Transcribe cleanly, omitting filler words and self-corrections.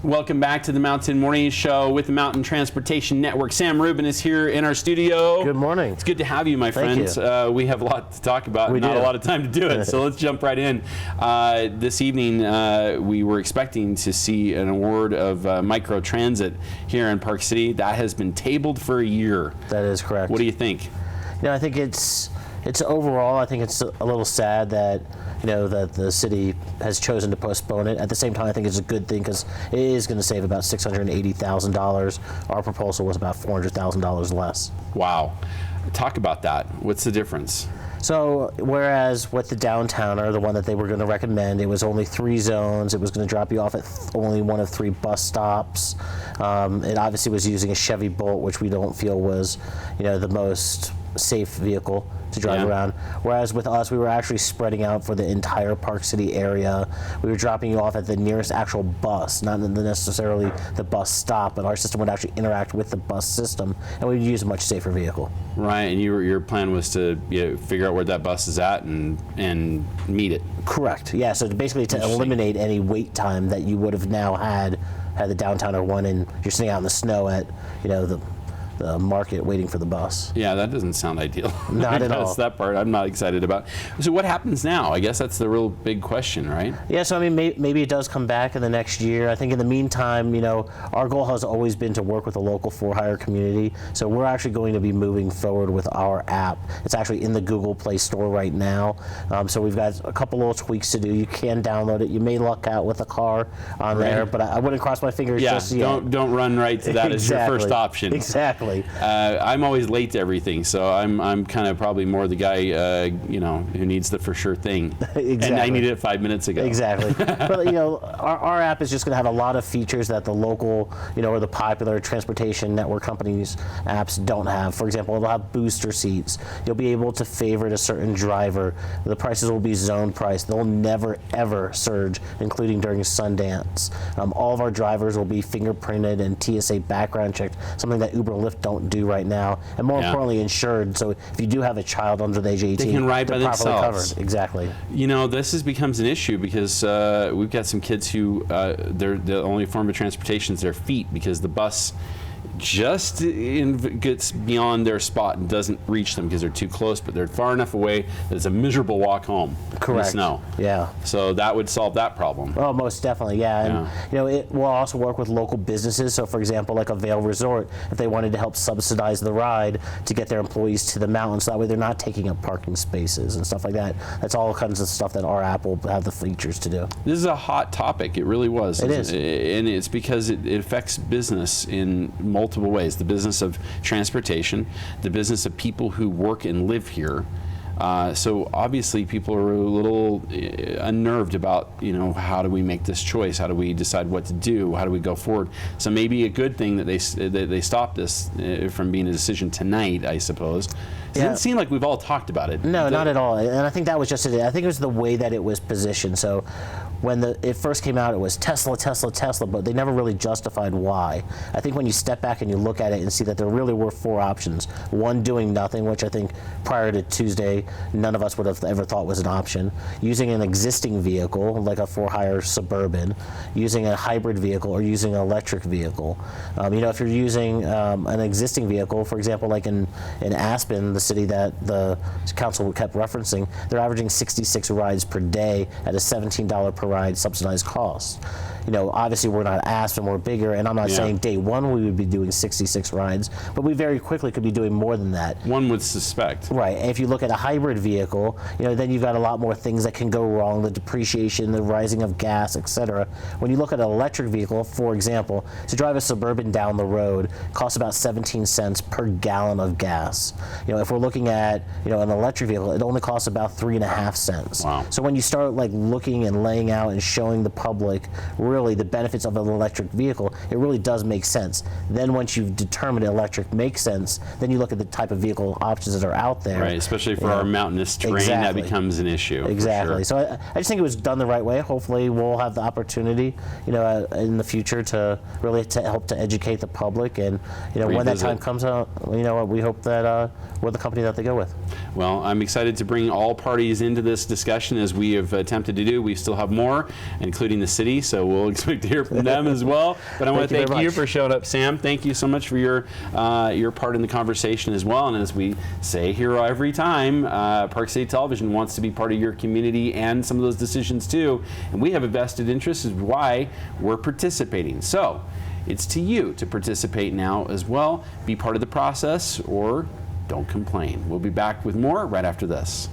Welcome back to the Mountain Morning Show with the Mountain Transportation Network. Sam Rubin is here in our studio. Good morning. It's good to have you, my friend. We have a lot to talk about and not a lot of time to do it, so let's jump right in. This evening, we were expecting to see an award of micro transit here in Park City. That has been tabled for a year. That is correct. What do you think? I think it's overall, I think it's a little sad that that the city has chosen to postpone it. At the same time, I think it's a good thing because it is going to save about $680,000. Our proposal was about $400,000 less. Wow. Talk about that. What's the difference? So whereas with the downtowner, the one that they were going to recommend, it was only 3 zones. It was going to drop you off at only one of 3 bus stops. It obviously was using a Chevy Bolt, which we don't feel was, the most safe vehicle to drive around. Whereas with us, we were actually spreading out for the entire Park City area. We were dropping you off at the nearest actual bus, not necessarily the bus stop, but our system would actually interact with the bus system, and we'd use a much safer vehicle. Right, and your plan was to figure out where that bus is at and meet it. Correct. Yeah. So basically to eliminate any wait time that you would have now had the downtowner one, and you're sitting out in the snow at the market waiting for the bus. Yeah, that doesn't sound ideal. Not at all. That part I'm not excited about. So what happens now? I guess that's the real big question, right? Yeah, so I mean, maybe it does come back in the next year. I think in the meantime, our goal has always been to work with the local for-hire community. So we're actually going to be moving forward with our app. It's actually in the Google Play Store right now. So we've got a couple little tweaks to do. You can download it. You may luck out with a car on there, but I wouldn't cross my fingers just yet. Don't run right to that as your first option. Exactly. I'm always late to everything, so I'm kind of probably more the guy who needs the for sure thing. Exactly. And I needed it 5 minutes ago. Exactly. But our app is just going to have a lot of features that the local or the popular transportation network companies apps don't have. For example, it'll have booster seats. You'll be able to favorite a certain driver. The prices will be zone priced. They'll never ever surge, including during Sundance. All of our drivers will be fingerprinted and TSA background checked, something that Uber and Lyft don't do right now, and more importantly, insured. So if you do have a child under the age of 18, they can ride by properly themselves. Covered. Exactly. This becomes an issue because we've got some kids who the only form of transportation is their feet, because the bus just gets beyond their spot and doesn't reach them because they're too close, but they're far enough away that it's a miserable walk home. Correct. In the snow. Yeah. So that would solve that problem. Oh, most definitely, yeah. And it will also work with local businesses. So, for example, like a Vail Resort, if they wanted to help subsidize the ride to get their employees to the mountains, so that way they're not taking up parking spaces and stuff like that. That's all kinds of stuff that our app will have the features to do. This is a hot topic. It really was. It is. And it's because it affects business in multiple ways. The business of transportation, the business of people who work and live here. So obviously people are a little unnerved about, how do we make this choice? How do we decide what to do? How do we go forward? So maybe a good thing that they stopped this from being a decision tonight, I suppose. It doesn't seem like we've all talked about it. No, not at all. And I think that was just it. I think it was the way that it was positioned. So when it first came out, it was Tesla, Tesla, Tesla, but they never really justified why. I think when you step back and you look at it and see that there really were 4 options. One, doing nothing, which I think prior to Tuesday, none of us would have ever thought was an option. Using an existing vehicle, like a for-hire Suburban, using a hybrid vehicle, or using an electric vehicle. If you're using an existing vehicle, for example, like in Aspen, the city that the council kept referencing, they're averaging 66 rides per day at a $17 per ride subsidized cost. Obviously we're not Aspen, we're bigger, and I'm not saying day one we would be doing 66 rides, but we very quickly could be doing more than that. One would suspect. Right, and if you look at a hybrid vehicle, then you've got a lot more things that can go wrong, the depreciation, the rising of gas, etc. When you look at an electric vehicle, for example, to drive a Suburban down the road costs about 17 cents per gallon of gas. If we're looking at an electric vehicle, it only costs about 3.5 cents. Wow. So when you start looking and laying out and showing the public really the benefits of an electric vehicle, it really does make sense. Then once you've determined electric makes sense, then you look at the type of vehicle options that are out there. Right, especially for our mountainous terrain, that becomes an issue. Exactly. So I just think it was done the right way. Hopefully we'll have the opportunity, in the future to really help to educate the public, and when that time comes out, we hope that we're the company that they go with. Well, I'm excited to bring all parties into this discussion as we have attempted to do. We still have more, including the city, so we'll we'll expect to hear from them as well. But I want to thank you for showing up, Sam. Thank you so much for your part in the conversation as well. And as we say here every time, Park City Television wants to be part of your community and some of those decisions too. And we have a vested interest is why we're participating. So it's to you to participate now as well. Be part of the process or don't complain. We'll be back with more right after this.